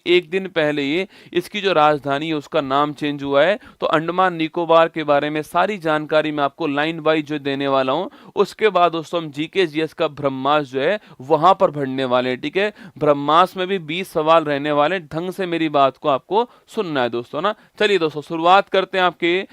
एक दिन पहले ही इसकी जो राजधानी है उसका नाम चेंज हुआ है। तो अंडमान निकोबार के बारे में सारी जानकारी मैं आपको लाइन वाइज जो देने वाला हूं। उसके बाद दोस्तों हम जीके जीएस का ब्रह्मास्त्र जो है वहां पर बढ़ने वाले हैं, ठीक है। ब्रह्मास्त्र में भी 20 सवाल रहने वाले, ढंग से मेरी बात को आपको सुनना है दोस्तों ना। चलिए दोस्तों शुरुआत करते हैं आपके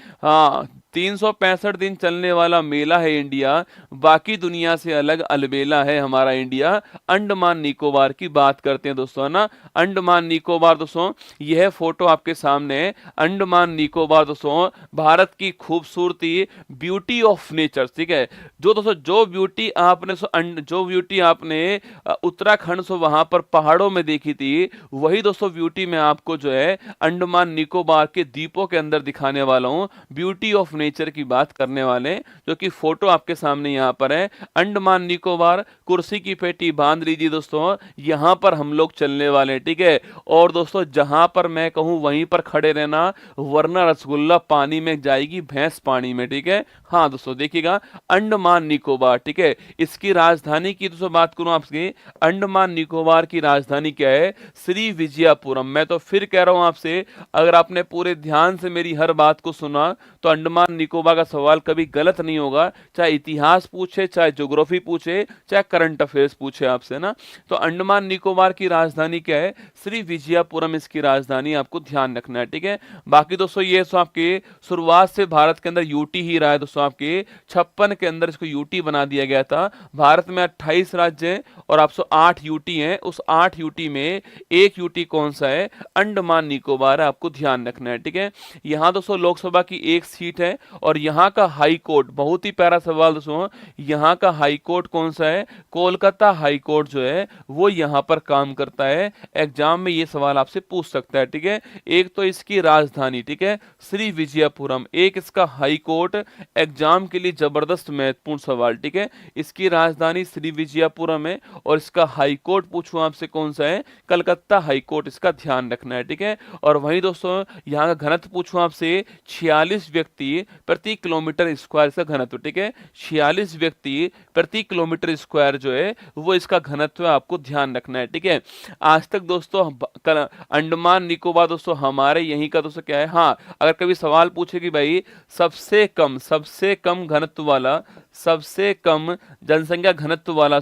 365 दिन चलने वाला मेला है इंडिया, बाकी दुनिया से अलग अलबेला है हमारा इंडिया। अंडमान निकोबार की बात करते हैं दोस्तों, है ना। अंडमान निकोबार दोस्तों, यह फोटो आपके सामने है। अंडमान निकोबार दोस्तों भारत की खूबसूरती, ब्यूटी ऑफ नेचर, ठीक है। जो दोस्तों जो ब्यूटी आपने उत्तराखंड से वहां पर पहाड़ों में देखी थी, वही दोस्तों ब्यूटी मैं आपको जो है अंडमान निकोबार के द्वीपों के अंदर दिखाने वाला हूं। ब्यूटी ऑफ नेचर की बात करने वाले हैं, जो कि फोटो आपके सामने यहां पर है। अंडमान निकोबार, कुर्सी की पेटी बांध लीजिए दोस्तों, यहां पर हम लोग चलने वाले हैं, ठीक है। और दोस्तों जहां पर मैं कहूं वहीं पर खड़े रहना, वरना रसगुल्ला पानी में जाएगी, भैंस पानी में, ठीक है। हाँ दोस्तों देखिएगा, अंडमान निकोबार, ठीक है। इसकी राजधानी की दोस्तों बात करूं आपसे, अंडमान निकोबार की राजधानी क्या है? श्री विजयपुरम। मैं तो फिर कह रहा हूं आपसे, अगर आपने पूरे ध्यान से मेरी हर बात को सुना तो अंडमान निकोबार का सवाल कभी गलत नहीं होगा, चाहे इतिहास पूछे, चाहे ज्योग्राफी पूछे, चाहे करंट अफेयर्स पूछे आपसे ना। तो अंडमान निकोबार की राजधानी क्या है? श्री विजयपुरम इसकी राजधानी, आपको ध्यान रखना है, ठीक है। बाकी दोस्तों ये तो आपके शुरुआत से भारत के अंदर यूटी ही रहा है दोस्तों, आपके 56 के अंदर इसको यूटी बना दिया गया था। भारत में 28 राज्य हैं और 808 यूटी हैं। उस 8 यूटी में एक यूटी कौन सा है? अंडमान निकोबार है, आपको ध्यान रखना है, ठीक है। यहां दोस्तों लोकसभा की एक सीट है और यहां का हाई कोर्ट, बहुत ही प्यारा सवाल दोस्तों, यहां का हाई कोर्ट कौन सा है? कोलकाता हाई कोर्ट जो है वो यहां पर काम करता है। एग्जाम में ये सवाल आपसे पूछ सकता है, ठीक है। एक तो इसकी राजधानी, ठीक है, श्री विजयपुरम, एक इसका हाई कोर्ट, एग्जाम के लिए जबरदस्त महत्वपूर्ण सवाल, ठीक है। इसकी राजधानी श्री विजयपुरम है और इसका हाई कोर्ट पूछूं आपसे कौन सा है? कलकत्ता हाई कोर्ट, इसका ध्यान रखना है, ठीक है। और वहीं दोस्तों यहाँ का घनत्व पूछूं आपसे, 46 व्यक्ति प्रति किलोमीटर स्क्वायर इसका घनत्व, ठीक है। 46 व्यक्ति प्रति किलोमीटर स्क्वायर जो है वो इसका घनत्व है, आपको ध्यान रखना है, ठीक है। आज तक दोस्तों अंडमान निकोबार दोस्तों हमारे यहीं का दोस्तों क्या है, हाँ, अगर कभी सवाल पूछे कि भाई सबसे कम घनत्व वाला, सबसे कम जनसंख्या घनत्व वाला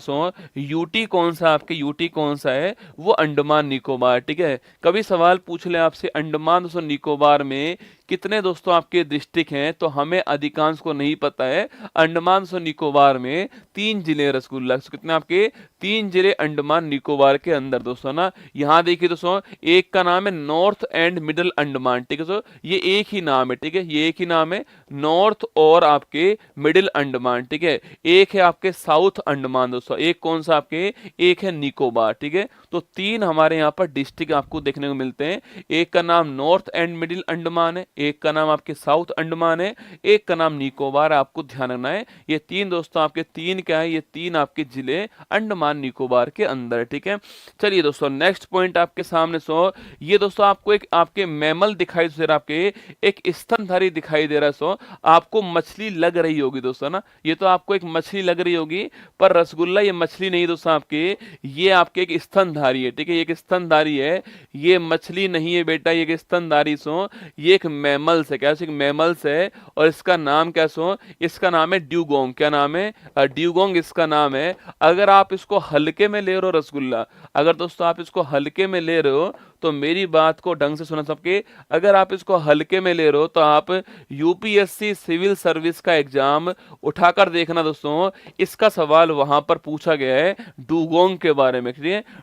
यूटी कौन सा, आपके यूटी कौन सा है? वो अंडमान निकोबार, ठीक है। कभी सवाल पूछ ले आपसे अंडमान दोस्तों निकोबार में कितने दोस्तों आपके डिस्ट्रिक्ट हैं, तो हमें अधिकांश को नहीं पता है। अंडमान दोस्तों निकोबार में 3 जिले रसगुल्ला, कितने आपके? 3 जिले अंडमान निकोबार के अंदर दोस्तों ना। यहाँ देखिए दोस्तों, एक का नाम है नॉर्थ एंड मिडिल अंडमान, ठीक है दोस्तों, ये एक ही नाम है, ठीक है, ये एक ही नाम है, नॉर्थ और आपके मिडिल अंडमान, ठीक है। एक है आपके साउथ अंडमान दोस्तों, एक कौन सा आपके? एक है निकोबार, ठीक है। तो 3 हमारे यहाँ पर डिस्ट्रिक्ट आपको देखने को मिलते हैं। एक का नाम नॉर्थ एंड मिडिल अंडमान है, एक का नाम आपके साउथ अंडमान है, एक का नाम निकोबार, आपको ध्यान रखना है। ये 3 दोस्तों आपके 3 क्या है? ये 3 आपके जिले अंडमान निकोबार के अंदर, ठीक है। चलिए दोस्तों नेक्स्ट पॉइंट आपके सामने ये दोस्तों आपको एक आपके मैमल दिखाई दे रहा, आपके एक स्तनधारी दिखाई दे रहा है। आपको मछली लग रही होगी दोस्तों ना, ये तो आपको एक मछली लग रही होगी, पर रसगुल्ला ये मछली नहीं दोस्तों आपके, ये आपके एक स्तनधारी है, ठीक है। ये एक स्तनधारी है, ये मछली नहीं है बेटा, ये एक स्तनधारी ये एक मैमल्स है, क्या एक मैमल्स है। और इसका नाम क्या इसका नाम है ड्यूगोंग। क्या नाम है? ड्यूगोंग इसका नाम है। अगर आप इसको हल्के में ले रहे हो रसगुल्ला, अगर दोस्तों आप इसको हल्के में ले रहे हो तो मेरी बात को ढंग से सुना सबके, अगर आप इसको हल्के में ले रहे हो तो आप यूपीएससी सिविल सर्विस का एग्जाम उठाकर देखना दोस्तों, इसका सवाल वहां पर पूछा गया है डुगोंग के बारे में।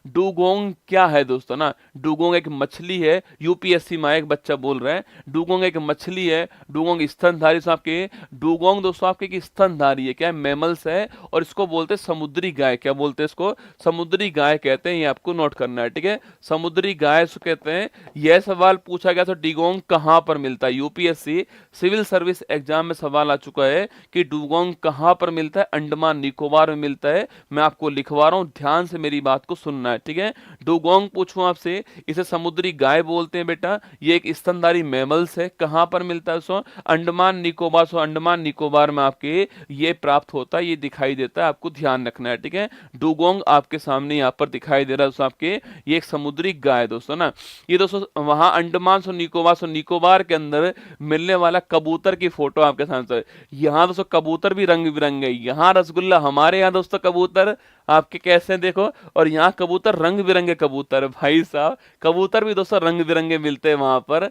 डुगोंग क्या है दोस्तों ना? डुगोंग एक मछली है, यूपीएससी में एक बच्चा बोल रहा है डुगोंग एक मछली है, डुगोंग स्तनधारी आपके, डुगोंग दोस्तों आपके की स्तनधारी है, क्या है? मैमल्स है। और इसको बोलते हैं समुद्री गाय, क्या बोलते हैं इसको? समुद्री गाय कहते हैं, ये आपको नोट करना है, ठीक है। समुद्री गाय कहते हैं। यह सवाल पूछा गया तो डुगोंग कहां पर मिलता है? यूपीएससी सिविल सर्विस एग्जाम में सवाल आ चुका है कि डुगोंग कहां पर मिलता है? अंडमान निकोबार में मिलता है। मैं आपको लिखवा रहा हूं, ध्यान से मेरी बात को सुनना है, ठीक है। डुगोंग पूछूं आपसे, इसे समुद्री गाय बोलते हैं बेटा, ये एक स्तनधारी मैमल्स है। कहां पर मिलता है? अंडमान निकोबार। अंडमान निकोबार में आपके ये प्राप्त होता है, ये दिखाई देता है, आपको ध्यान रखना है, ठीक है। डुगोंग आपके सामने यहां पर दिखाई दे रहा है आपके, ये एक समुद्री गाय दोस्तों ना। ये दोस्तों वहाँ अंडमान सो निकोबार के अंदर मिलने वाला कबूतर की फोटो आपके सामने। यहाँ दोस्तों कबूतर भी रंग बिरंगे, यहाँ रसगुल्ला, हमारे यहाँ दोस्तों कबूतर आपके कैसे हैं देखो, और यहाँ कबूतर रंग बिरंगे कबूतर भाई साहब, कबूतर भी दोस्तों रंग बिरंगे मिलते हैं वहां पर।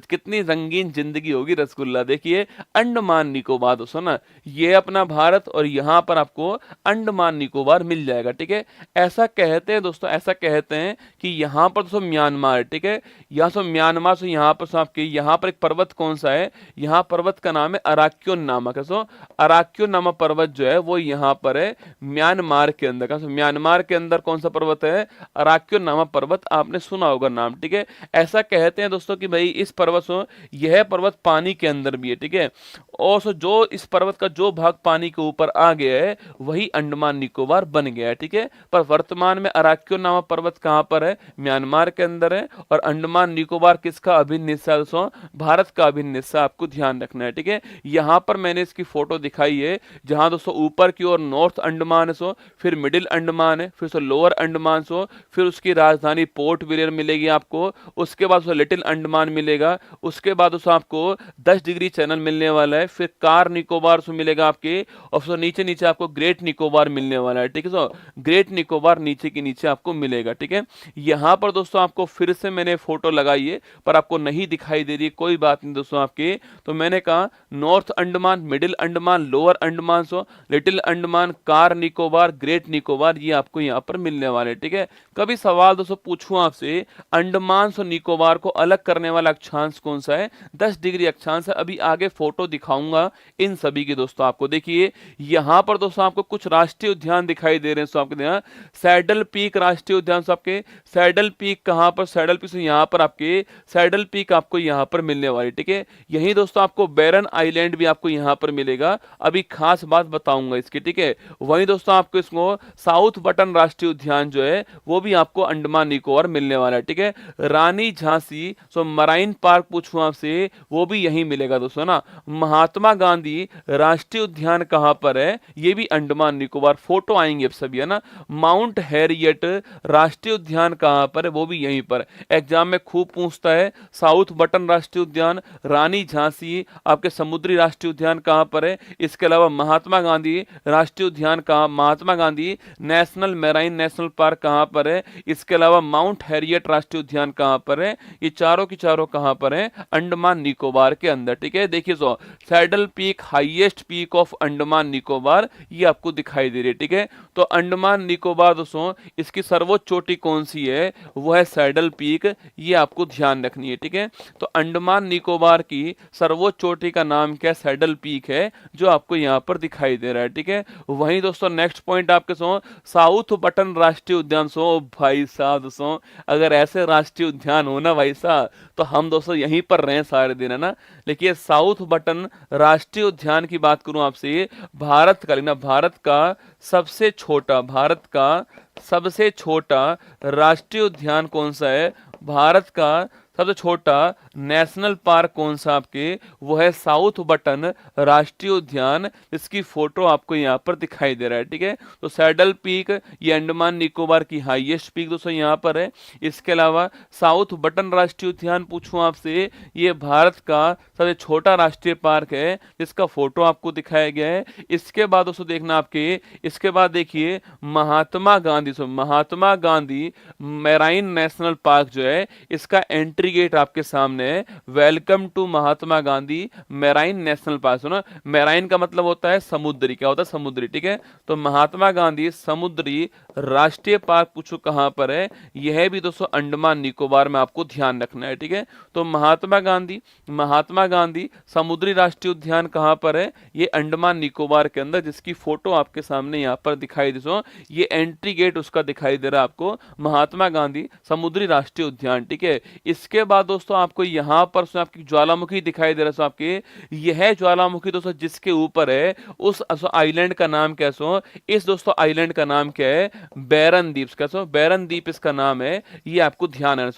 कितनी रंगीन जिंदगी होगी रसगुल्ला। देखिए अंडमान निकोबार दोस्तों ना, ये अपना भारत और यहाँ पर आपको अंडमान निकोबार मिल जाएगा, ठीक है। ऐसा कहते हैं दोस्तों, ऐसा कहते हैं कि यहाँ पर दोस्तों म्यांमार, ठीक है, यहाँ से म्यांमार से यहाँ पर आपके यहाँ पर एक पर्वत कौन सा है, यहाँ पर्वत का नाम है अराक्योन नामक है। सो अराक्योन नामक पर्वत जो है वो यहाँ पर है म्यांमार के अंदर का। म्यांमार के अंदर कौन सा पर्वत है, अराक्योन नामक पर्वत, आपने सुना होगा नाम, ठीक है। ऐसा कहते हैं दोस्तों कि भाई इस पर्वत से, यह पर्वत पानी के अंदर भी है, ठीक है। और सो जो इस पर्वत का जो भाग पानी के ऊपर आ गया है वही अंडमान निकोबार बन गया है, ठीक है। पर वर्तमान में अराक्योन नामक पर्वत कहां पर है, म्यांमार के अंदर है। और अंडमान निकोबार किसका अभिन्न हिस्सा है दोस्तों, भारत का अभिन्न हिस्सा, आपको ध्यान रखना है, ठीक है। यहां पर मैंने इसकी फोटो दिखाई है, जहां दोस्तों ऊपर की ओर नॉर्थ अंडमान है, सो फिर मिडिल अंडमान है, फिर सो लोअर अंडमान, सो फिर उसकी राजधानी पोर्ट ब्लेयर मिलेगी आपको, उसके बाद सो लिटिल अंडमान मिलेगा, उसके बाद दोस्तों आपको 10 डिग्री चैनल मिलने वाला है, फिर कार निकोबार सो मिलेगा आपके, और सो नीचे नीचे आपको ग्रेट निकोबार मिलने वाला है, ठीक है। सो ग्रेट निकोबार नीचे के नीचे आपको मिलेगा, ठीक है। यहां पर दोस्तों आपको फिर से मैंने फोटो लगाई है पर आपको नहीं दिखाई दे रही, कोई बात नहीं दोस्तों आपके। तो मैंने कहा north Andaman, middle Andaman, lower Andaman, so little Andaman, car Nicobar, great Nicobar, ये आपको यहाँ पर मिलने वाले, ठीक है। कभी सवाल दोस्तों पूछूं आपसे, अंडमान से निकोबार को अलग करने वाला अक्षांश कौन सा है, 10 डिग्री अक्षांश है। अभी आगे फोटो दिखाऊंगा इन सभी की दोस्तों आपको। देखिए यहां पर दोस्तों आपको कुछ राष्ट्रीय उद्यान दिखाई दे रहे हैं, आपके यहाँ सैडल पीक राष्ट्रीय उद्यान, आपके सैडल पीक कहां पर, सैडल पीक यहाँ पर आपके सैडल पीक आपको यहाँ पर मिलने वाली, ठीक है। यही दोस्तों आपको बैरन आइलैंड भी आपको यहाँ पर मिलेगा, अभी खास बात बताऊंगा इसकी, ठीक है। वहीं दोस्तों आपको इसको साउथ बटन राष्ट्रीय उद्यान जो है वो भी आपको अंडमान निकोबार मिलने वाला है, ठीक है। रानी झांसी सो मराइन पार्क पूछूं आपसे, वो भी यही मिलेगा दोस्तों ना। महात्मा गांधी राष्ट्रीय उद्यान कहां पर है, ये भी अंडमान निकोबार, फोटो आएंगे अब सभी, है ना। माउंट हैरियट राष्ट्रीय उद्यान कहां पर है, वो भी यहीं पर, एग्जाम में खूब पूछता है। साउथ बटन राष्ट्रीय उद्यान, रानी झांसी आपके समुद्री राष्ट्रीय उद्यान कहां पर है। इसके अलावा महात्मा गांधी राष्ट्रीय उद्यान कहां, Mahatma Gandhi national marine national park कहां पर है। इसके अलावा माउंट हैरियट राष्ट्रीय उद्यान कहां पर है, ये चारों की चारों कहां पर है, अंडमान निकोबार के अंदर, ठीक है। देखिए so saddle peak highest peak of Andaman Nicobar, ये आपको दिखाई दे रही है, ठीक है। तो अंडमान निकोबार दोस्तों इसकी सर्वोच्च चोटी कौन सी है, वो है सैडल पीक, ये आपको ध्यान रखनी है, ठीक है। तो अंडमान निकोबार की सर्वोच्च चोटी का नाम क्या, सैडल पीक है, जो आपको यहाँ पर दिखाई दे रहा है, ठीक है। वहीं दोस्तों नेक्स्ट पॉइंट आपके सो साउथ बटन राष्ट्रीय उद्यान, सो भाई साहब दोस्तों अगर ऐसे राष्ट्रीय उद्यान हो ना भाई साहब, तो हम दोस्तों यहीं पर रहे सारे दिन, है ना। लेकिन साउथ बटन राष्ट्रीय उद्यान की बात करूं आपसे, भारत का लेना, भारत का सबसे छोटा, भारत का सबसे छोटा राष्ट्रीय उद्यान कौन सा है, भारत का सबसे छोटा नेशनल पार्क कौन सा आपके, वो है साउथ बटन राष्ट्रीय उद्यान, इसकी फोटो आपको यहाँ पर दिखाई दे रहा है, ठीक है। तो सैडल पीक ये अंडमान निकोबार की हाईएस्ट पीक दोस्तों यहाँ पर है। इसके अलावा साउथ बटन राष्ट्रीय उद्यान पूछूं आपसे, ये भारत का सबसे छोटा राष्ट्रीय पार्क है, जिसका फोटो आपको दिखाया गया है। इसके बाद दोस्तों देखना आपके, इसके बाद देखिए Mahatma Gandhi, Mahatma Gandhi marine national park जो है, इसका एंट्री गेट आपके सामने है। Welcome to Mahatma Gandhi marine national park, सुना, मैराइन का मतलब होता है समुद्री, क्या होता है, समुद्री, ठीक है। तो महात्मा गांधी समुद्री राष्ट्रीय पार्क पूछो कहां पर है, यह भी दोस्तों अंडमान निकोबार में आपको ध्यान रखना है, ठीक है। तो महात्मा गांधी समुद्री राष्ट्रीय उद्यान कहां पर है, ये अंडमान निकोबार के अंदर, जिसकी फोटो आपके सामने यहाँ पर दिखाई दे, सो ये एंट्री गेट उसका दिखाई दे रहा है आपको, महात्मा गांधी समुद्री राष्ट्रीय उद्यान, ठीक है। इसके बाद दोस्तों आपको यहां पर आपकी ज्वालामुखी दिखाई दे रहा है, आपके यह ज्वालामुखी दोस्तों जिसके ऊपर है, उस आइलैंड का नाम क्या है, इस दोस्तों आइलैंड का नाम क्या है, बैरन द्वीप, क्या बैरन द्वीप इसका नाम है, ये आपको ध्यान है।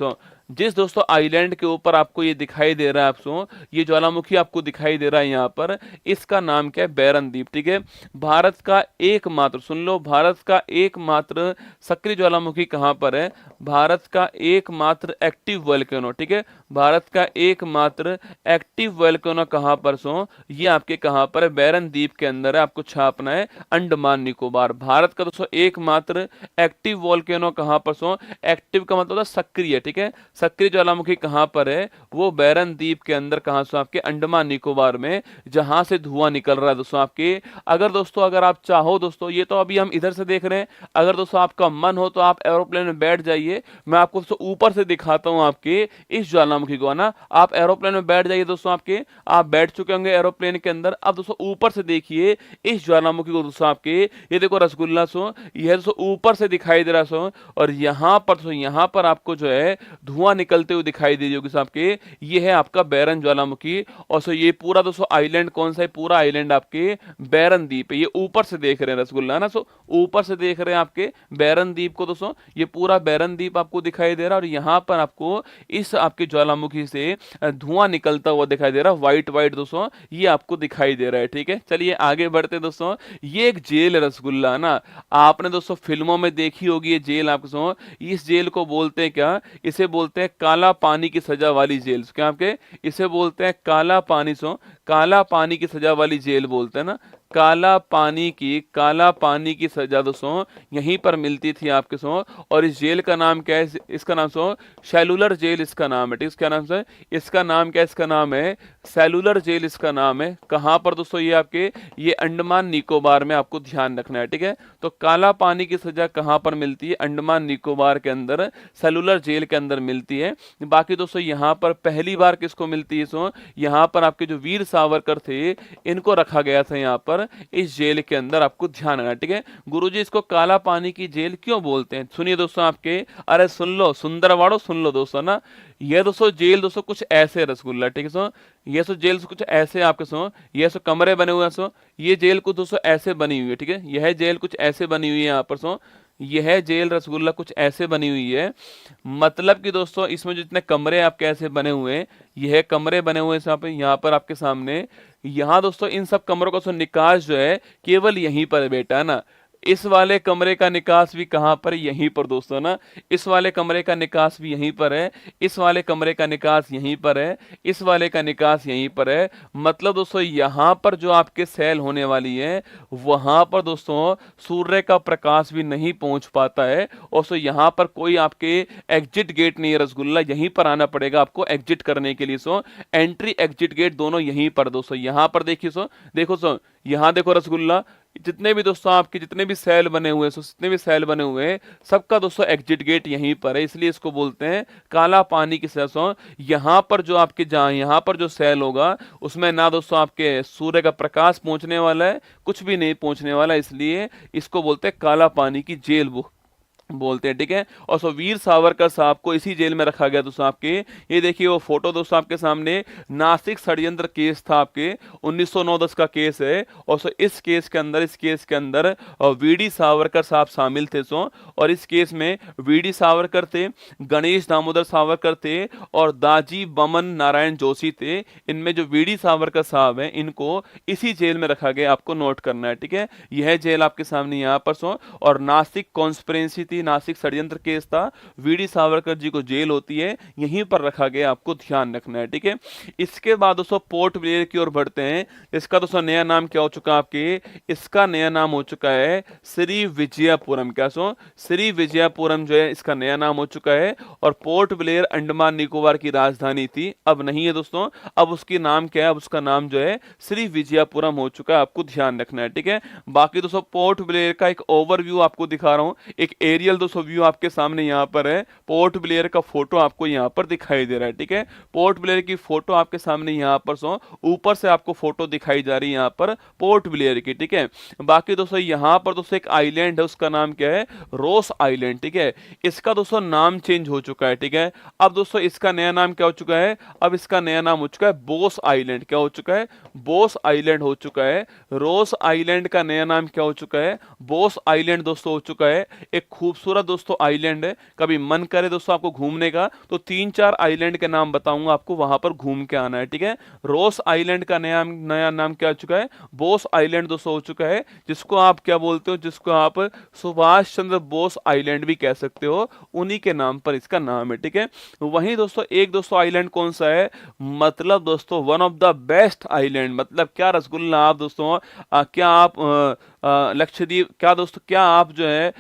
जिस दोस्तों आइलैंड के ऊपर आपको ये दिखाई दे रहा है, आपको ये ज्वालामुखी आपको दिखाई दे रहा है यहाँ पर, इसका नाम क्या है? बैरन द्वीप। ठीक है, भारत का एकमात्र, सुन लो, भारत का एकमात्र सक्रिय ज्वालामुखी कहाँ पर है? भारत का एकमात्र एक्टिव वोल्केनो। ठीक है, भारत का एकमात्र एक्टिव वोल्केनो कहाँ पर सो? ये आपके कहाँ पर है? बैरन द्वीप के अंदर है, आपको छापना है अंडमान निकोबार। भारत का दोस्तों एकमात्र एक्टिव वोल्केनो कहाँ पर सो? एक्टिव का मतलब होता है सक्रिय। ठीक है, सक्रिय ज्वालामुखी कहाँ पर है? वो बैरन द्वीप के अंदर, कहाँ से? आपके अंडमान निकोबार में, जहां से धुआं निकल रहा है दोस्तों आपके। अगर दोस्तों अगर आप चाहो दोस्तों, ये तो अभी हम इधर से देख रहे हैं, अगर दोस्तों आपका मन हो तो आप एरोप्लेन में बैठ जाइए, मैं आपको दोस्तों ऊपर से दिखाता हूँ आपके इस ज्वालामुखी को, है ना। आप एरोप्लेन में बैठ जाइए दोस्तों, आपके आप बैठ चुके होंगे एरोप्लेन के अंदर। अब दोस्तों ऊपर से देखिए इस ज्वालामुखी को दोस्तों आपके, ये देखो रसगुल्ला सो, यह दोस्तों ऊपर से दिखाई दे रहा सो, और यहाँ पर तो यहाँ पर आपको जो है धुआं निकलते हुए दिखाई दे रही होगी आपके, ये है आपका बैरन ज्वालामुखी। और सो ये पूरा दोस्तों आइलैंड कौन सा है? पूरा आइलैंड आपके बैरन द्वीप है। ये ऊपर से देख रहे हैं रसगुल्ला, है ना, सो ऊपर से देख रहे हैं आपके बैरन द्वीप को दोस्तों, ये पूरा बैरन द्वीप आपको दिखाई दे रहा है। और यहाँ पर आपको इस आपके ज्वालामुखी से धुआं निकलता हुआ दिखाई दे रहा है, व्हाइट व्हाइट दोस्तों, ये आपको दिखाई दे रहा है। ठीक है, चलिए आगे बढ़ते हैं दोस्तों। ये एक जेल है रसगुल्ला, ना, आपने दोस्तों फिल्मों में देखी होगी ये जेल आपको। इस जेल को बोलते हैं क्या? इसे बोलते हैं काला पानी की सजा वाली जेल। क्या आपके इसे बोलते हैं काला पानी, काला पानी की सजा वाली जेल बोलते हैं ना। काला पानी की सजा दोस्तों यहीं पर मिलती थी आपके और इस जेल का नाम क्या है? इसका नाम सेलुलर जेल इसका नाम है। ठीक है, इसका नाम से, इसका नाम क्या है? इसका नाम है सेलुलर जेल, इसका नाम है। कहां पर दोस्तों? ये आपके, ये अंडमान निकोबार में, आपको ध्यान रखना है। ठीक है, तो काला पानी की सजा कहां पर मिलती है? अंडमान निकोबार के अंदर, सेलुलर जेल के अंदर मिलती है। बाकी दोस्तों यहाँ पर पहली बार किसको मिलती है? यहाँ पर आपके जो वीर सावरकर थे, इनको रखा गया था यहाँ पर इस जेल के अंदर, आपको ध्यान रखना। ठीक है, गुरुजी इसको काला पानी की जेल क्यों बोलते हैं? सुनिए दोस्तों आपके, अरे सुन लो सुंदरवाड़ो, सुन लो दोस्तों ना, ये दोस्तों जेल दोस्तों कुछ ऐसे रसगुल्ला। ठीक है ये जेल कुछ ऐसे आपके ये कमरे बने हुए हैं ये जेल कुछ दोस्तों ऐसे बनी हुई है। ठीक है, यह जेल कुछ ऐसे बनी हुई है यहाँ पर यह जेल रसगुल्ला कुछ ऐसे बनी हुई है। मतलब कि दोस्तों इसमें जो इतने कमरे आपके ऐसे बने हुए हैं, यह कमरे बने हुए हैं यहाँ पर आपके सामने। यहाँ दोस्तों इन सब कमरों का निकास जो है केवल यहीं पर है बेटा, है ना। इस वाले कमरे का निकास भी कहाँ पर? यहीं पर दोस्तों ना। इस वाले कमरे का निकास भी यहीं पर है, इस वाले कमरे का निकास यहीं पर है, इस वाले का निकास यहीं पर है। मतलब दोस्तों यहाँ पर जो आपके सेल होने वाली है, वहां पर दोस्तों सूर्य का प्रकाश भी नहीं पहुंच पाता है। और सो यहाँ पर कोई आपके एग्जिट गेट नहीं है रसगुल्ला, यहीं पर आना पड़ेगा आपको एग्जिट करने के लिए। एंट्री एग्जिट गेट दोनों यहीं पर दोस्तों। यहाँ पर देखिए देखो यहाँ देखो रसगुल्ला, जितने भी दोस्तों आपके जितने भी सेल बने हुए हैं, जितने भी सेल बने हुए हैं, सबका दोस्तों एग्जिट गेट यहीं पर है, इसलिए इसको बोलते हैं काला पानी की सजा। यहाँ पर जो आपके, जहाँ यहाँ पर जो सेल होगा, उसमें ना दोस्तों आपके सूर्य का प्रकाश पहुंचने वाला है, कुछ भी नहीं पहुंचने वाला, इसलिए इसको बोलते हैं काला पानी की जेल बोलते हैं। ठीक है, और वीर सावरकर साहब को इसी जेल में रखा गया दोस्तों आपके। ये देखिए वो फोटो दोस्तों आपके सामने, नासिक षड्यंत्र केस था आपके 1909-10 का केस है। और इस केस के अंदर वीडी सावरकर साहब शामिल थे और इस केस में वीडी सावरकर थे, गणेश दामोदर सावरकर थे और दाजी बमन नारायण जोशी थे। इनमें जो वीडी सावरकर साहब हैं, इनको इसी जेल में रखा गया, आपको नोट करना है। ठीक है, यह जेल आपके सामने यहाँ पर और नासिक कॉन्स्पिरेंसी थी, नासिक षड्यंत्र केस था, वीडी सावरकर जी को जेल होती है, यहीं पर रखा गया, आपको ध्यान रखना है। ठीक है, इसके बाद दोस्तों पोर्ट ब्लेयर की ओर बढ़ते हैं। इसका दोस्तों नया नाम क्या हो चुका आपके? इसका नया नाम हो चुका है श्री विजयपुरम। क्या श्री विजयपुरम जो है इसका नया नाम हो चुका है। और पोर्ट ब्लेयर अंडमान निकोबार की राजधानी थी, अब नहीं है दोस्तों, अब उसकी नाम क्या है? अब उसका नाम जो है श्री विजयपुरम हो चुका है, आपको ध्यान रखना है। ठीक है, बाकी दोस्तों पोर्ट ब्लेयर का एक ओवरव्यू आपको दिखा रहा हूं, एक एरियल दोस्तों व्यू आपके सामने यहाँ पर है। पोर्ट ब्लेयर का फोटो आपको यहाँ पर दिखाई दे रहा है। ठीक है, पोर्ट ब्लेयर की फोटो आपके सामने यहाँ पर ऊपर से आपको फोटो दिखाई जा रही है यहाँ पर पोर्ट ब्लेयर की। ठीक है, बाकी दोस्तों यहाँ पर दोस्तों एक आइलैंड है, उसका नाम क्या है? रोस आइलैंड। ठीक है, इसका दोस्तों नाम चेंज हो चुका है। ठीक है, अब दोस्तों इसका नया नाम क्या हो चुका है? अब इसका नया नाम हो चुका है बोस आइलैंड। क्या हो चुका है? बोस आइलैंड हो चुका है। रोस आइलैंड का नया नाम क्या हो चुका है? बोस आइलैंड दोस्तों हो चुका है। एक खूबसूरत खूबसूरत दोस्तों आइलैंड है, कभी मन करे दोस्तों आपको घूमने का तो 3-4 आइलैंड के नाम बताऊंगा, आपको वहां पर घूम के आना है, ठीक है। रोस आइलैंड का नया नया नाम क्या हो चुका है, बोस आइलैंड दोस्तों हो चुका है, जिसको आप क्या बोलते हो, जिसको आप सुभाष चंद्र बोस आइलैंड भी कह सकते हो, उन्हीं के नाम पर इसका नाम है, ठीक है। वहीं दोस्तों एक दोस्तों आइलैंड कौन सा है, मतलब दोस्तों one of the best island, मतलब क्या रसगुल्ला आप दोस्तों, क्या आप लक्षद्वीप, क्या दोस्तों क्या आप जो है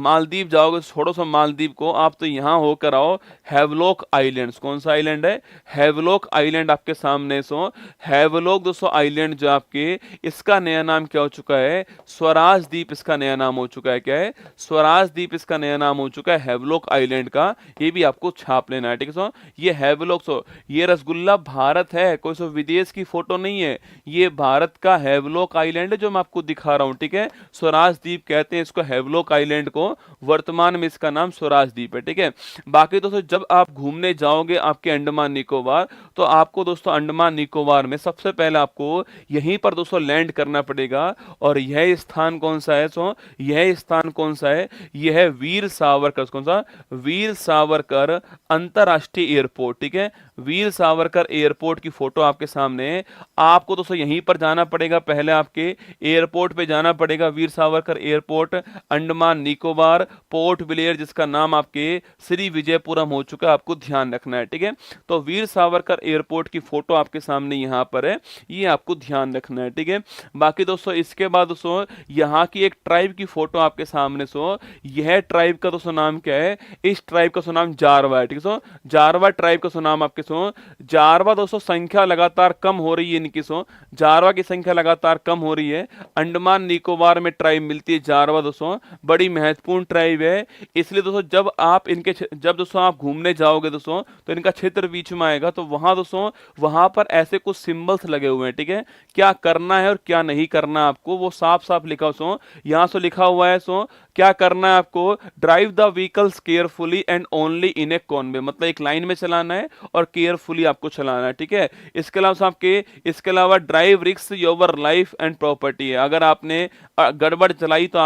मालदीव जाओगे, छोड़ो सा मालदीव को, आप तो यहाँ होकर आओ हैवलॉक आइलैंड्स। कौन सा आइलैंड है, हैवलॉक आइलैंड आपके सामने। सो हैवलॉक दोस्तों आइलैंड जो आपके, इसका नया नाम क्या हो चुका है, स्वराज द्वीप इसका नया नाम हो चुका है। क्या है, स्वराज द्वीप इसका नया नाम हो चुका है हैवलॉक आइलैंड का, ये भी आपको छाप लेना है, ठीक है। सो ये हैवलॉक, सो ये रसगुल्ला भारत है, कोई सो विदेश की फोटो नहीं है, ये भारत का हैवलॉक आइलैंड है जो मैं आपको दिखा रहा हूं, ठीक है। स्वराज द्वीप कहते हैं इसको, हैवलॉक आइलैंड को, वर्तमान में इसका नाम स्वराज द्वीप है, ठीक है। बाकी दोस्तों जब आप घूमने जाओगे आपके अंडमान निकोबार, तो आपको दोस्तों अंडमान निकोबार में सबसे पहले आपको यहीं पर दोस्तों लैंड करना पड़ेगा, और यह स्थान कौन सा है, सो यह स्थान कौन सा है, यह है वीर सावरकर, कौन सा, वीर सावरकर अंतरराष्ट्रीय एयरपोर्ट, ठीक है। वीर सावरकर एयरपोर्ट की फोटो आपके सामने है, आपको दोस्तों यहीं पर जाना पड़ेगा, पहले आपके एयरपोर्ट पे जाना पड़ेगा, वीर सावरकर एयरपोर्ट अंडमान निकोबार पोर्ट ब्लेयर, जिसका नाम आपके श्री विजयपुरम हो चुका है, आपको ध्यान रखना है, ठीक है। तो वीर सावरकर एयरपोर्ट की फोटो आपके सामने यहां पर है, ये आपको ध्यान रखना है, ठीक है। बाकी दोस्तों इसके बाद दोस्तों यहाँ की एक ट्राइब की फोटो आपके सामने, सो यह ट्राइब का दोस्तों नाम क्या है, इस ट्राइब का नाम जारवा है, ठीक है। सो जारवा ट्राइब का नाम आपके, सो जारवा दोस्तों संख्या लगातार कम हो रही है इनकी, सो जारवा की संख्या लगातार कम हो रही है, अंडमान निकोबार में ट्राइब मिलती है जारवा दोस्तों, बड़ी महत्वपूर्ण ट्राइब है, इसलिए दोस्तों जब दोस्तों आप घूमने जाओगे दोस्तों, तो इनका क्षेत्र बीच में आएगा, तो वहां दोस्तों वहां पर ऐसे कुछ सिंबल्स लगे हुए हैं, ठीक है। क्या करना है और क्या नहीं करना आपको, वो साफ साफ लिखा, सो यहां से लिखा हुआ है, सो क्या करना है आपको, drive the vehicles carefully and only in A Conway, मतलब एक लाइन में चलाना है और केयरफुली आपको चलाना है, ठीक है। इसके अलावा drive risk your life and property है, अगर आपने गड़बड़ चलाई तो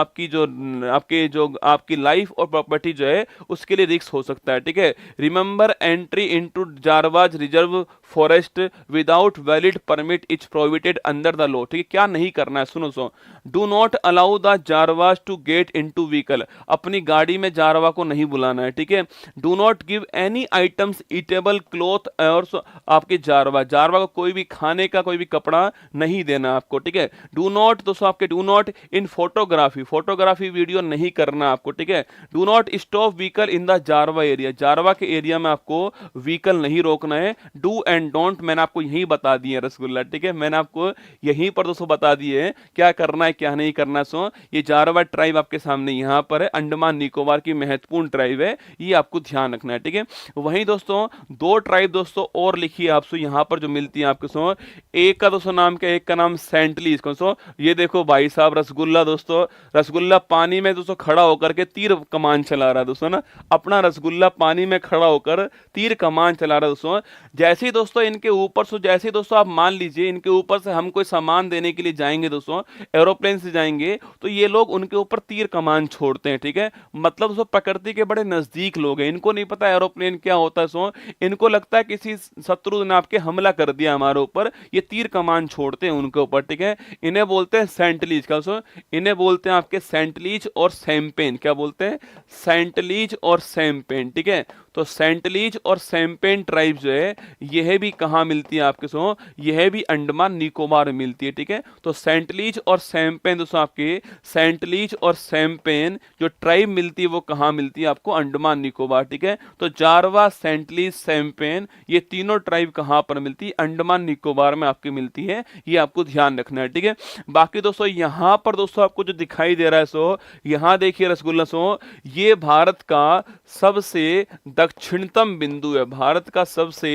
आपकी लाइफ और प्रॉपर्टी जो है उसके लिए रिस्क हो सकता है, ठीक है। Remember entry into Jarawas reserve forest without valid permit is prohibited under the law, ठीक है। क्या नहीं करना है, सुनो, do not allow the Jarawas to get into vehicle, अपनी गाड़ी में जारवा को नहीं बुलाना है, ठीक है। Do not give any items eatable cloth, और आपके जारवा को कोई भी खाने का कोई भी कपड़ा नहीं देना आपको, ठीक है। डू नॉट दोस्तों आपके do not in photography video नहीं करना आपको, ठीक है। Do not stop vehicle in the Jarawa area, Jarawa के एरिया में आपको व्हीकल नहीं रोकना है। डू एंड डोंट मैंने आपको यही बता दिए रसगुल्ला, ठीक है, मैंने आपको यहीं पर दोस्तों बता दिए क्या करना है क्या नहीं करना। सो ये जारवा ट्राइब आपके सामने यहां पर है, अंडमान निकोबार की महत्वपूर्ण ट्राइब है, ये आपको ध्यान रखना है, ठीक है। वहीं दोस्तों दो ट्राइब दोस्तों और लिखिए आपसे यहां पर जो मिलती है आपके, सो एक का दोस्तों नाम क्या है, एक का नाम सेंटलीज, कौन सो ये देखो भाई साहब रसगुल्ला, दोस्तों रसगुल्ला पानी में दोस्तों खड़ा होकर के तीर कमान चला रहा है दोस्तों ना, अपना रसगुल्ला पानी में खड़ा होकर तीर कमान चला रहा है दोस्तों। जैसे ही दोस्तों इनके ऊपर से, जैसे ही दोस्तों आप मान लीजिए इनके ऊपर से हम कोई सामान देने के लिए जाएंगे दोस्तों, एरोप्लेन से जाएंगे, तो ये लोग उनके ऊपर तीर कमान छोड़ते हैं, ठीक है। मतलब दोस्तों प्रकृति के बड़े नजदीक लोग हैं, इनको नहीं पता एरोप्लेन क्या होता है, सो इनको लगता है किसी शत्रु ने आपके हमला कर दिया हमारे ऊपर, ये तीर कमान छोड़ते हैं उनके ऊपर, ठीक है। इन्हें बोलते हैं सेंटलीज, क्या सो इन्हें बोलते हैं आपके सेंटलीज और सैम्पेन, क्या बोलते हैं, सेंटलीज और सैम्पेन, ठीक है। तो सेंटलीज और सैम्पेन ट्राइब जो है यह भी कहां मिलती है आपके, सो यह भी अंडमान निकोबार में मिलती है, ठीक है। तो सेंटलीज और सैम्पेन दोस्तों आपके, सेंटलीज और सैम्पेन जो ट्राइब मिलती है वो कहां मिलती है आपको, अंडमान निकोबार, ठीक है। तो जारवा, सेंटलीज, सैम्पेन ये तीनों ट्राइब कहां पर मिलती है, अंडमान निकोबार में आपकी मिलती है, ये आपको ध्यान रखना है, ठीक है। बाकी दोस्तों यहां पर दोस्तों आपको जो दिखाई दे रहा है, सो यहां देखिए रसगुल्ला, सो ये भारत का सबसे दक्षिणतम बिंदु है, भारत का सबसे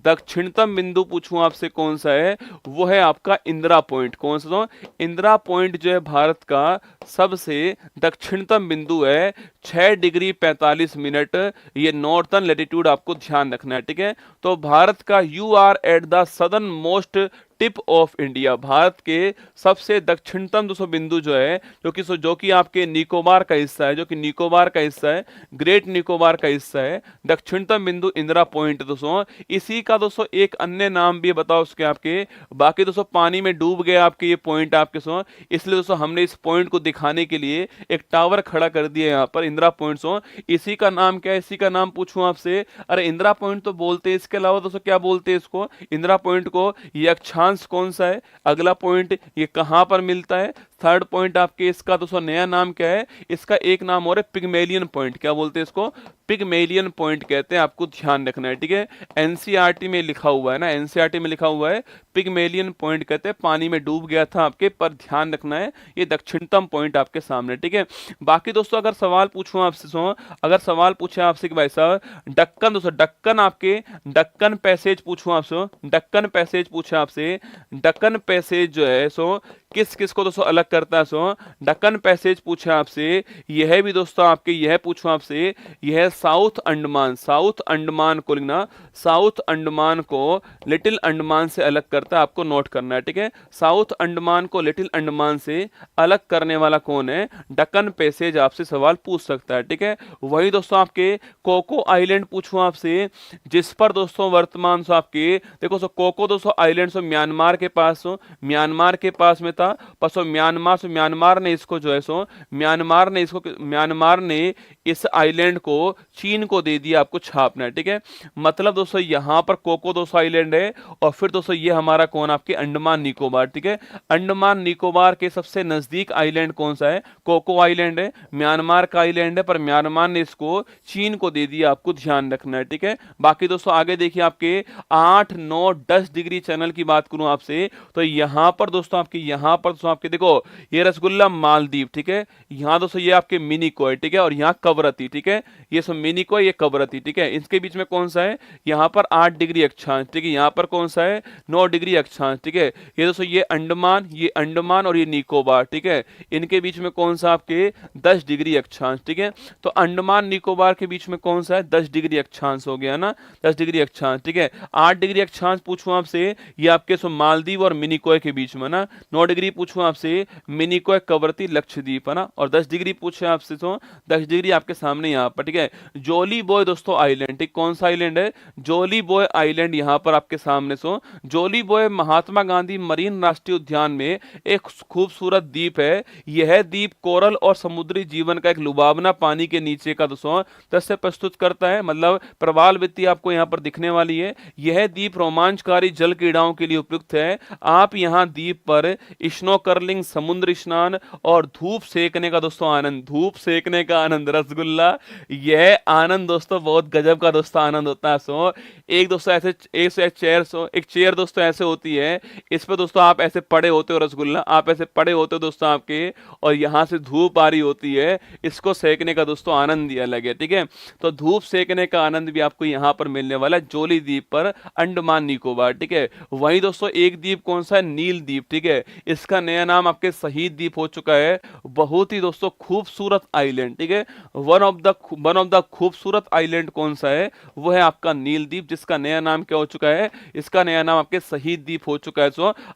दक्षिणतम बिंदु पूछूं आपसे कौन सा है, वो है आपका इंदिरा पॉइंट, कौन सा, इंदिरा पॉइंट जो है भारत का सबसे दक्षिणतम बिंदु है, 6 डिग्री 45 मिनट, ये नॉर्थर्न लैटिट्यूड आपको ध्यान रखना है, ठीक है। तो भारत का you are at the southern most tip of India, Bharat के सबसे दक्षिणतम दोस्तों बिंदु जो है, जो कि आपके निकोबार का हिस्सा है, जो कि निकोबार का हिस्सा है, ग्रेट निकोबार का हिस्सा है, दक्षिणतम बिंदु इंदिरा पॉइंट दोस्तों। इसी का दोस्तों एक अन्य नाम भी बताओ उसके आपके, बाकी दोस्तों पानी में डूब गए आपके ये पॉइंट आपके सो, इसलिए दोस्तों हमने इस पॉइंट को दिखाने के लिए एक टावर खड़ा कर दिया यहाँ पर इंदिरा पॉइंट सो। इसी का नाम क्या है, इसी का नाम पूछूं आपसे, अरे इंदिरा पॉइंट तो बोलते हैं, इसके अलावा दोस्तों क्या बोलते हैं इसको, इंदिरा पॉइंट को, ये अक्षांश कौन सा है, अगला पॉइंट ये कहां पर मिलता है, थर्ड पॉइंट आपके इसका दोस्तों नया नाम क्या है, इसका एक नाम और है पिग्मेलियन पॉइंट, क्या बोलते हैं इसको, पिग्मेलियन पॉइंट कहते हैं, आपको ध्यान रखना है, ठीक है। एनसीईआरटी में लिखा हुआ है ना, एनसीईआरटी में लिखा हुआ है पिग्मेलियन पॉइंट कहते हैं, पानी में डूब गया था आपके, पर ध्यान रखना है ये दक्षिणतम पॉइंट आपके सामने, ठीक है। बाकी दोस्तों अगर सवाल पूछूं आपसे अगर सवाल पूछे आपसे कि भाई साहब दक्कन, दोस्तों दक्कन आपके, दक्कन पैसेज पूछूं आपसे, दक्कन पैसेज पूछे आपसे, दक्कन पैसेज जो है किस किस को दोस्तों अलग करता है, दक्कन पैसेज पूछे आपसे, यह भी दोस्तों आपके, यह पूछो आपसे, यह साउथ अंडमान, साउथ अंडमान को लिखना, साउथ अंडमान को लिटिल अंडमान से अलग करता है, आपको नोट करना है, ठीक है। साउथ अंडमान को लिटिल अंडमान से अलग करने वाला कौन है, दक्कन पैसेज आपसे सवाल पूछ सकता है, ठीक है। वही दोस्तों आपके कोको आइलैंड पूछूं आपसे, जिस पर दोस्तों वर्तमान आपके देखो कोको दोस्तों आइलैंड म्यांमार के पास, म्यांमार के पास में था, पर म्यांमार ने इसको जो है म्यांमार ने इस आइलैंड को चीन को दे दिया, आपको छापना है, ठीक है। मतलब दोस्तों यहां पर कोको दोस्तों आइलैंड है, और फिर दोस्तों ये हमारा कौन आपके अंडमान निकोबार, ठीक है। अंडमान निकोबार के सबसे नजदीक आइलैंड कौन सा है, कोको आइलैंड है, म्यांमार का आइलैंड है, पर म्यांमार ने इसको चीन को दे दिया, आपको ध्यान रखना है, ठीक है। बाकी दोस्तों आगे देखिए आपके 8, 9, 10 डिग्री चैनल की बात करूं आपसे, तो यहां पर दोस्तों आपके देखो ये रसगुल्ला मालदीव, ठीक है, यहां दोस्तों ये आपके मिनिकोय, ठीक है, और यहां कवरती, ठीक है, ये सब मिनिकोय, ये कवरती, ठीक है। इसके बीच में कौन सा है, यहां पर 8 डिग्री अक्षांश, ठीक है, यहां पर कौन सा है 9 डिग्री अक्षांश, ठीक है। ये दोस्तों ये अंडमान और ये निकोबार, ठीक है, इनके बीच में कौन सा आपके 10 डिग्री अक्षांश, ठीक है। तो अंडमान निकोबार के बीच में कौन सा है 10 डिग्री अक्षांश हो गया ना, 10 डिग्री अक्षांश, ठीक है। 8 डिग्री अक्षांश पूछूं आपसे, ये आपके मालदीव और मिनिकोय के बीच में ना, 9 डिग्री पूछूं आपसे मिनिकोय कवरती लक्षद्वीप है ना, और 10 डिग्री पूछे आपसे 10 डिग्री आपके सामने यहाँ पर, ठीक है। जोली बॉय दोस्तों आइलैंड, ठीक, कौन सा आइलैंड है, जोली बॉय आइलैंड यहाँ पर आपके सामने जोली बॉय महात्मा गांधी मरीन राष्ट्रीय उद्यान में एक खूबसूरत द्वीप है। यह द्वीप कोरल और समुद्री जीवन का एक लुभावना पानी के नीचे का दोस्तों दृश्य प्रस्तुत करता है, मतलब प्रवाल वित्ती आपको यहाँ पर दिखने वाली है। यह द्वीप रोमांचकारी जल क्रीड़ाओं के लिए उपयुक्त है। आप यहाँ द्वीप पर स्नो कर्लिंग, समुद्र स्नान और धूप सेकने का दोस्तों आनंद, धूप सेकने का आनंद, रसगुल्ला, यह आनंद दोस्तों बहुत गजब का दोस्तों आनंद होता है। एक दोस्तों ऐसे एक चेयर दोस्तों ऐसे होती है, इस पे दोस्तों आप ऐसे पड़े होते हो, रसगुल्ला आप ऐसे पड़े होते हो दोस्तों आपके, और यहाँ से धूप आ रही होती है, इसको सेकने का दोस्तों आनंद ही अलग है, ठीक है। तो धूप सेकने का आनंद भी आपको यहाँ पर मिलने वाला है जोली द्वीप पर, अंडमान निकोबार, ठीक है। वहीं दोस्तों एक द्वीप कौन सा है, नील द्वीप, ठीक है, इसका नया नाम आपके शहीद द्वीप हो चुका है। बहुत ही दोस्तों खूबसूरत आइलैंड, ठीक है, वन ऑफ द खूबसूरत आइलैंड कौन सा है, वो है आपका नील द्वीप, जिसका नया नाम क्या हो चुका है, इसका नया नाम आपके शहीद द्वीप हो चुका है।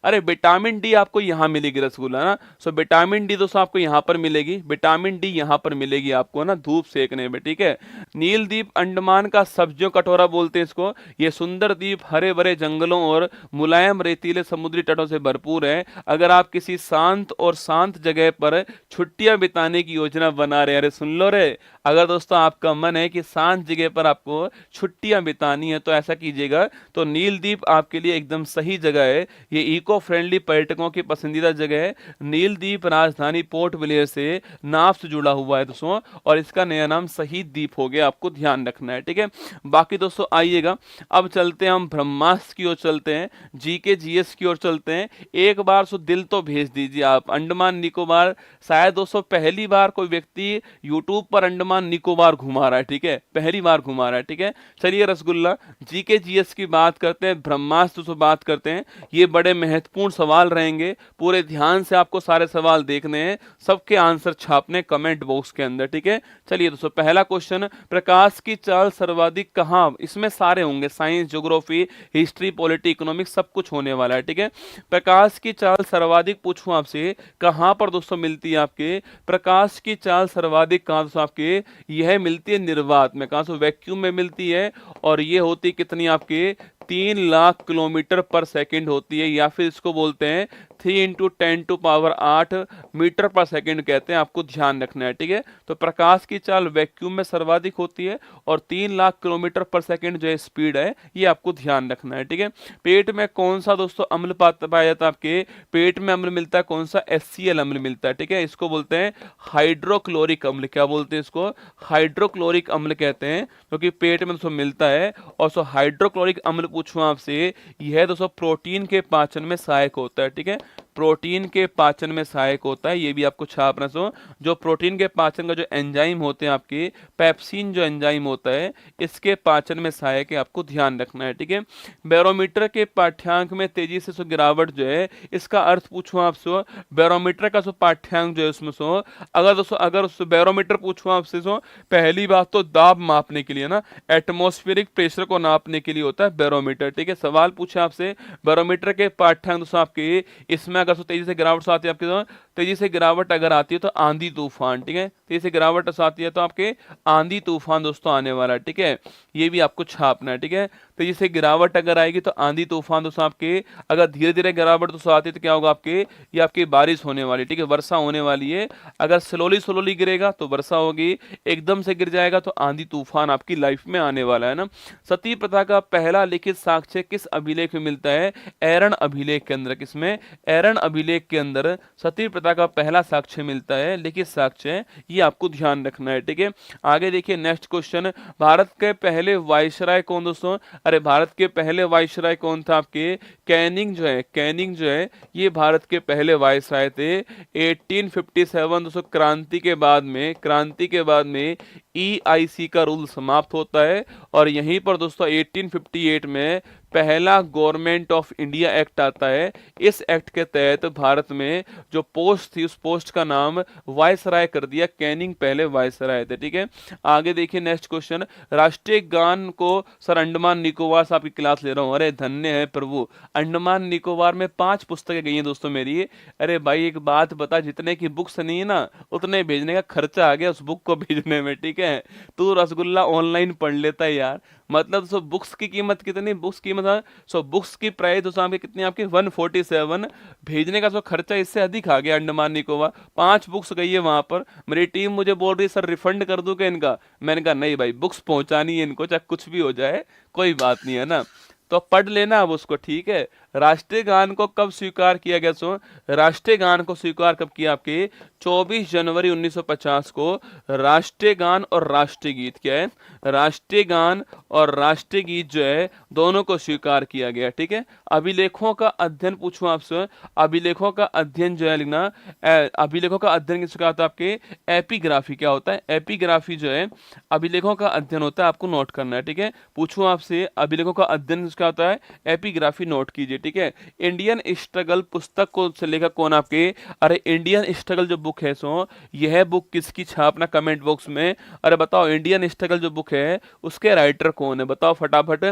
अरे विटामिन डी आपको यहाँ मिलेगी रसगुल्ला ना, विटामिन डी दोस्तों आपको यहाँ पर मिलेगी, विटामिन डी यहाँ पर मिलेगी आपको ना धूप सेकने में, ठीक है। नील द्वीप अंडमान का सब्जियों कटोरा बोलते हैं इसको। ये सुंदर द्वीप हरे भरे जंगलों और मुलायम रेतीले समुद्री तटों से भरपूर है। अगर आप किसी शांत जगह पर छुट्टियां बिताने की योजना बना रहे हैं, अरे सुन लो रे, अगर दोस्तों आपका मन है कि शांत जगह पर आपको छुट्टियां बितानी है तो ऐसा कीजिएगा, तो नील द्वीप आपके लिए एकदम सही जगह है। ये इको फ्रेंडली पर्यटकों की पसंदीदा जगह है। नील द्वीप राजधानी पोर्ट ब्लेयर से नाव से जुड़ा हुआ है दोस्तों, और इसका नया नाम शहीद द्वीप हो गया, आपको ध्यान रखना है, ठीक है। बाकी दोस्तों आइएगा, अब चलते हैं हम ब्रह्मास्त्र की ओर चलते हैं, जीके जीएस की ओर चलते हैं। एक बार दिल तो भेज दीजिए आप, अंडमान निकोबार शायद दोस्तों पहली बार कोई व्यक्ति यूट्यूब पर अंडमान अंडमान निकोबार घुमा रहा है, ठीक है, पहली बार घुमा रहा है, ठीक है। चलिए रसगुल्ला, जीके जीएस की बात करते हैं, ब्रह्मास्त्र से बात करते हैं। ये बड़े महत्वपूर्ण सवाल रहेंगे, पूरे ध्यान से आपको सारे सवाल देखने हैं, सबके आंसर छापने कमेंट बॉक्स के अंदर, ठीक है। चलिए दोस्तों, पहला क्वेश्चन, प्रकाश की चाल सर्वाधिक कहाँ, इसमें सारे होंगे, science, geography, history, polity, economics, सब कुछ होने वाला है, ठीक है। प्रकाश की चाल सर्वाधिक पूछूं आपसे कहां पर दोस्तों मिलती है आपके, प्रकाश की चाल सर्वाधिक कहां दोस्तों आपके, यह मिलती है निर्वात में, कहां से, वैक्यूम में मिलती है। और ये होती कितनी आपके, 3 लाख किलोमीटर पर सेकंड होती है, या फिर इसको बोलते हैं 3 × 10⁸ मीटर पर सेकंड कहते हैं, आपको ध्यान रखना है, ठीक है। तो प्रकाश की चाल वैक्यूम में सर्वाधिक होती है और 3 लाख किलोमीटर पर सेकंड जो है स्पीड है, ये आपको ध्यान रखना है, ठीक है। पेट में कौन सा दोस्तों अम्ल पाया जाता है, आपके पेट में अम्ल मिलता है कौन सा, HCl अम्ल मिलता है, ठीक है। इसको बोलते हैं हाइड्रोक्लोरिक अम्ल, क्या बोलते हैं इसको, हाइड्रोक्लोरिक अम्ल कहते हैं, क्योंकि पेट में दोस्तों मिलता है। और सो हाइड्रोक्लोरिक अम्ल पूछूं आपसे, यह दोस्तों प्रोटीन के पाचन में सहायक होता है, ठीक है, प्रोटीन के पाचन में सहायक होता है, ये भी आपको छापना। सो जो प्रोटीन के पाचन का जो एंजाइम होते हैं आपके, पेप्सिन जो एंजाइम होता है, इसके पाचन में सहायक है, आपको ध्यान रखना है, ठीक है। बैरोमीटर के पाठ्यांक में तेजी से गिरावट जो है, इसका अर्थ पूछूं आपसे, बैरोमीटर का पाठ्यांक जो है उसमें अगर दोस्तों अगर बैरोमीटर पूछूं आपसे पहली बात तो दाब मापने के लिए ना, एटमॉस्फेरिक प्रेशर को नापने के लिए होता है बैरोमीटर, ठीक है। सवाल पूछे आपसे, बैरोमीटर के पाठ्यांक दोस्तों आपके, इसमें अगर तेजी से गिरावट आती है आपके, तेजी से गिरावट अगर आती है तो आंधी तूफान, ठीक है, तेजी से गिरावट आती है तो आपके आंधी तूफान दोस्तों आने वाला है, ठीक है, ये भी आपको छापना है, ठीक है। तेजी से गिरावट अगर आएगी तो आंधी तूफान दोस्तों आपके, अगर धीरे धीरे गिरावट दोस्तों आती है तो क्या होगा आपके, ये आपकी बारिश होने वाली, ठीक है, वर्षा होने वाली है। अगर स्लोली स्लोली गिरेगा तो वर्षा होगी, एकदम से गिर जाएगा तो आंधी तूफान आपकी लाइफ में आने वाला है ना। सती प्रथा का पहला लिखित साक्ष्य किस अभिलेख में मिलता है, एरन अभिलेख के अंदर, किसमें, एरन अभिलेख के अंदर सती प्रथा का पहला साक्ष्य मिलता है, लिखित साक्ष्य, ये आपको ध्यान रखना है, ठीक है। आगे देखिए नेक्स्ट क्वेश्चन, भारत के पहले वायसराय कौन दोस्तों, अरे भारत के पहले वायसराय कौन था आपके, कैनिंग जो है, कैनिंग जो है ये भारत के पहले वायसराय थे। 1857 दोस्तों क्रांति के बाद में, क्रांति के बाद में EIC का रूल समाप्त होता है, और यहीं पर दोस्तों 1858 में पहला गवर्नमेंट ऑफ इंडिया एक्ट आता है। इस एक्ट के तहत भारत में जो पोस्ट थी, उस पोस्ट का नाम वायसराय कर दिया, कैनिंग पहले वायसराय थे, ठीक है। आगे देखिए नेक्स्ट क्वेश्चन, राष्ट्रीय गान को, सर अंडमान निकोबार से आपकी क्लास ले रहा हूँ, अरे धन्य है प्रभु, अंडमान निकोबार में 5 पुस्तकें गई हैं दोस्तों मेरी। अरे भाई एक बात बता, जितने की बुक्स नहीं है ना, उतने भेजने का खर्चा आ गया उस बुक को भेजने में, ठीक है। तू रसगुल्ला ऑनलाइन पढ़ लेता है यार, मतलब बुक्स की कीमत कितनी, बुक्स कीमत बुक्स की प्राइस दोस्तों आपकी कितनी, आपकी 147, भेजने का खर्चा इससे अधिक आ गया अंडमान निकोबार। 5 बुक्स गई है वहां पर, मेरी टीम मुझे बोल रही है सर रिफंड कर दूं क्या इनका, मैंने कहा नहीं भाई, बुक्स पहुंचानी है इनको, चाहे कुछ भी हो जाए, कोई बात नहीं है ना, तो पढ़ लेना अब उसको, ठीक है। राष्ट्रीय गान को कब स्वीकार किया गया, राष्ट्रीय गान को स्वीकार कब किया, आपके 24 जनवरी 1950 को राष्ट्रीय गान और राष्ट्रीय गीत, क्या है, राष्ट्रीय गान और राष्ट्रीय गीत जो है दोनों को स्वीकार किया गया, ठीक है। अभिलेखों का अध्ययन पूछूं आपसे, अभिलेखों का अध्ययन जो है लिखना, अभिलेखों का अध्ययन किसका होता है, आपके एपिग्राफी, क्या होता है, एपिग्राफी जो है अभिलेखों का अध्ययन होता है, आपको नोट करना है, ठीक है। पूछूं आपसे अभिलेखों का अध्ययन किसका होता है, एपिग्राफी, नोट कीजिए, ठीक है। इंडियन स्ट्रगल पुस्तक को से लेखक कौन आपके, अरे इंडियन स्ट्रगल जो बुक है यह बुक किसकी, छापना कमेंट बॉक्स में, अरे बताओ इंडियन स्ट्रगल जो बुक है उसके राइटर कौन है, बताओ फटाफट।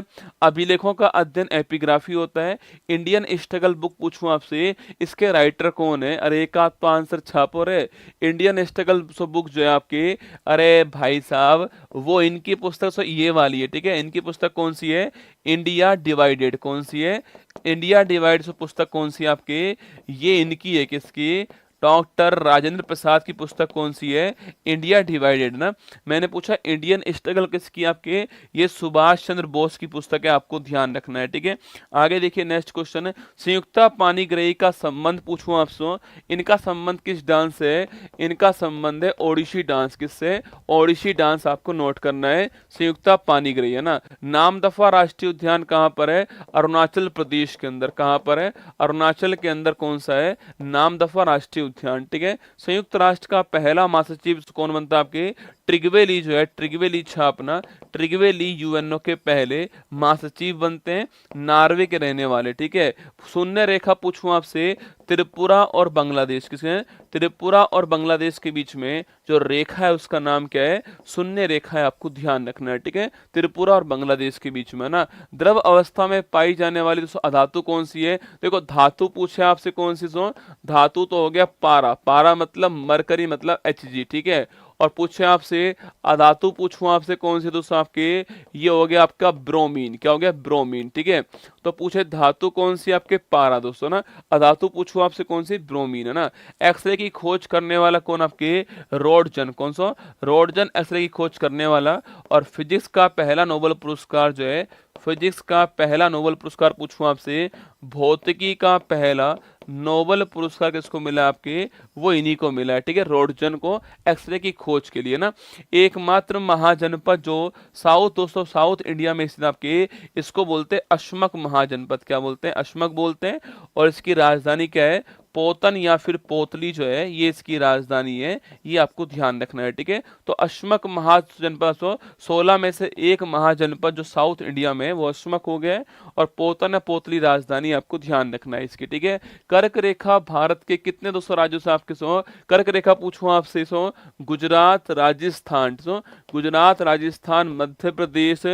अभिलेखों का अध्ययन एपिग्राफी होता है, इंडियन स्ट्रगल बुक पूछूं आपसे, इसके राइटर कौन है, अरे एक आध तो आंसर छापो रे। इंडियन स्ट्रगल बुक जो है आपके, अरे भाई साहब वो इनकी पुस्तक ये वाली है, ठीक है। इनकी पुस्तक कौन सी है, इंडिया डिवाइडेड, कौन सी है, इंडिया डिवाइडेड पुस्तक कौन सी है आपके, ये इनकी है, किसकी, डॉक्टर राजेंद्र प्रसाद की पुस्तक कौन सी है, इंडिया डिवाइडेड ना। मैंने पूछा इंडियन स्ट्रगल किसकी, आपके ये सुभाष चंद्र बोस की पुस्तक है, आपको ध्यान रखना है, ठीक है। आगे देखिए नेक्स्ट क्वेश्चन, संयुक्ता पाणिग्राही का संबंध पूछूं आपसे, इनका संबंध किस डांस से है, इनका संबंध है ओडिसी डांस, किससे, ओडिसी डांस, आपको नोट करना है, संयुक्ता पाणिग्राही है ना। नामदफा राष्ट्रीय उद्यान कहां पर है, अरुणाचल प्रदेश के अंदर, कहां पर है, अरुणाचल के अंदर कौन सा है, नामदफा राष्ट्रीय उद्यान, ठीक है। संयुक्त राष्ट्र का पहला महासचिव कौन बनता है, आपके ट्रिगवे ली जो है, ट्रिगवे ली छापना, ट्रिगवे ली यूएनओ के पहले महासचिव बनते हैं, नॉर्वे के रहने वाले, ठीक है। शून्य रेखा पूछूं आपसे, त्रिपुरा और बांग्लादेश, किसके, त्रिपुरा और बांग्लादेश के बीच में जो रेखा है उसका नाम क्या है, शून्य रेखा है, आपको ध्यान रखना है, ठीक है। त्रिपुरा और बांग्लादेश के बीच में ना। द्रव अवस्था में पाई जाने वाली दोस्तों अधातु कौन सी है, देखो धातु पूछे आपसे कौन सी, सो धातु तो हो गया पारा, पारा मतलब मरकरी मतलब Hg, ठीक है। और पूछे आपसे अधातु पूछूं आपसे कौन सी दोस्तों, आपके ये हो गया आपका ब्रोमीन, क्या हो गया, ब्रोमीन, ठीक है। तो पूछे धातु कौन सी, आपके पारा दोस्तों ना, अधातु पूछूं आपसे कौन सी, ब्रोमीन, है ना। एक्सरे की खोज करने वाला कौन, आपके रोडजन, कौन सा, रोडजन एक्सरे की खोज करने वाला। और फिजिक्स का पहला नोबेल पुरस्कार जो है, फिजिक्स का पहला नोबेल पुरस्कार पूछूं आपसे, भौतिकी का पहला नोबेल पुरस्कार किसको मिला, आपके वो इन्हीं को मिला है, ठीक है, रोडजन को, एक्सरे की खोज के लिए ना। एकमात्र महाजनपद जो साउथ दोस्तों, साउथ इंडिया में स्थित आपके, इसको बोलते हैं अश्मक महाजनपद, क्या बोलते हैं, अश्मक बोलते हैं। और इसकी राजधानी क्या है, पोतन या फिर पोतली जो है, ये इसकी राजधानी है, ये आपको ध्यान रखना है, ठीक है। तो अश्मक महाजनपद 16 में से एक महाजनपद जो साउथ इंडिया में है वो अश्मक हो गया है, और पोतन या पोतली राजधानी आपको ध्यान रखना है इसकी, ठीक है। कर्क रेखा भारत के कितने दोस्तों राज्यों से आपके कर्क रेखा पूछूं आपसे, गुजरात, राजस्थान, गुजरात, राजस्थान, मध्य प्रदेश,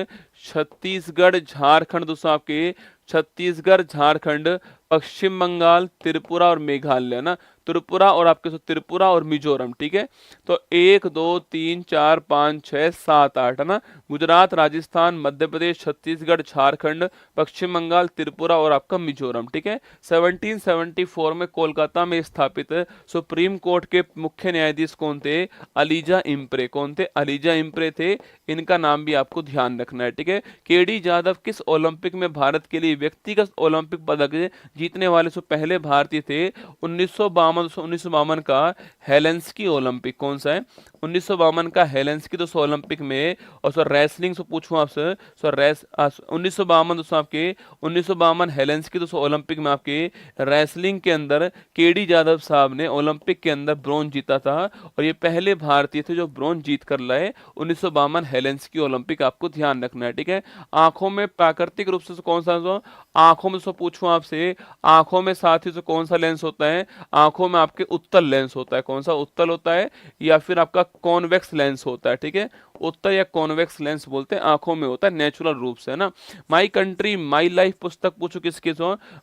छत्तीसगढ़, झारखंड दोस्तों आपके, छत्तीसगढ़, झारखंड, पश्चिम बंगाल, त्रिपुरा और मेघालय ना, त्रिपुरा और आपके त्रिपुरा और मिजोरम, ठीक है। तो 1 2 3 4 5 6 7 8 है ना, गुजरात, राजस्थान, मध्य प्रदेश, छत्तीसगढ़, झारखंड, पश्चिम बंगाल, त्रिपुरा और आपका मिजोरम, ठीक है। 1774 में कोलकाता में स्थापित सुप्रीम कोर्ट के मुख्य न्यायाधीश कौन थे, अलीजा इम्प्रे, कौन थे, अलीजा इम्प्रे थे, इनका नाम भी आपको ध्यान रखना है, ठीक है। केडी जादव किस ओलंपिक में भारत के लिए व्यक्तिगत ओलंपिक पदक जीतने वाले पहले भारतीय थे, 1952 का हेलेंस्की ओलंपिक, कौन सा है, 1952 का हेलेंस्की दोस्तों ओलंपिक में। और सर रेसलिंग से पूछूं आपसे, सर रेस 1952 दोस्तों आपके, 1952 हेलेंस्की दोस्तों ओलंपिक में आपके रेसलिंग के अंदर केडी जादव साहब ने ओलंपिक के अंदर ब्रोंज जीता था, और ये पहले भारतीय थे जो ब्रोंज जीत कर लाए 1952 हेलेंस्की ओलंपिक, आपको ध्यान रखना है, ठीक है। आंखों में प्राकृतिक रूप से कौन सा, आंखों में पूछूं आपसे, आंखों में साथी से कौन सा लेंस होता है, आंखों में आपके उत्तल लेंस होता है, कौन सा, उत्तल होता है, या फिर आपका कॉन्वेक्स लेंस होता है, ठीक है। उत्तल या कॉन्वेक्स लेंस बोलते हैं, आंखों में होता है नेचुरल रूप से, है ना। माई कंट्री माई लाइफ पुस्तक पूछो किसकी,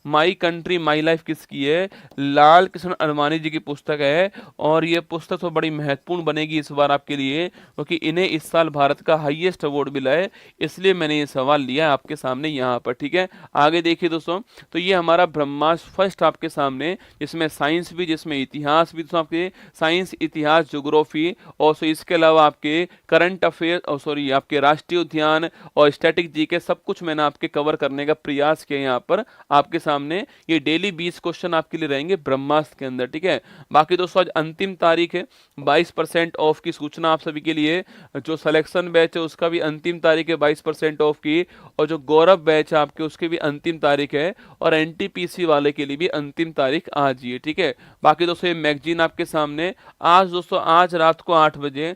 माई कंट्री माई लाइफ किसकी है, लाल कृष्ण अडवाणी जी की पुस्तक है। और ये पुस्तक तो बड़ी महत्वपूर्ण बनेगी इस बार आपके लिए, क्योंकि इन्हें इस साल भारत का हाईएस्ट अवार्ड मिला है, इसलिए मैंने ये सवाल लिया है आपके सामने यहाँ पर, ठीक है। आगे देखिए दोस्तों, तो ये हमारा ब्रह्मास्त्र फर्स्ट आपके सामने, जिसमें साइंस भी, जिसमें इतिहास भी, तो आपके साइंस, इतिहास, ज्योग्राफी, और इसके अलावा आपके करंट अफेयर, और सॉरी आपके राष्ट्रीय उद्यान और स्टैटिक जीके, सब कुछ मैंने आपके कवर करने का प्रयास किया यहाँ पर आपके सामने। ये डेली 20 क्वेश्चन आपके लिए रहेंगे ब्रह्मास्त्र के अंदर, ठीक है। बाकी दोस्तों आज अंतिम तारीख है, 22% ऑफ की सूचना आप सभी के लिए, जो सिलेक्शन बैच है उसका भी अंतिम तारीख है 22% ऑफ की, और जो गौरव बैच है आपके उसकी भी अंतिम तारीख है, और एनटीपीसी वाले के लिए भी अंतिम तारीख आज ही है, ठीक है। बाकी दोस्तों ये मैगजीन आपके सामने आज दोस्तों, आज रात को 8 बजे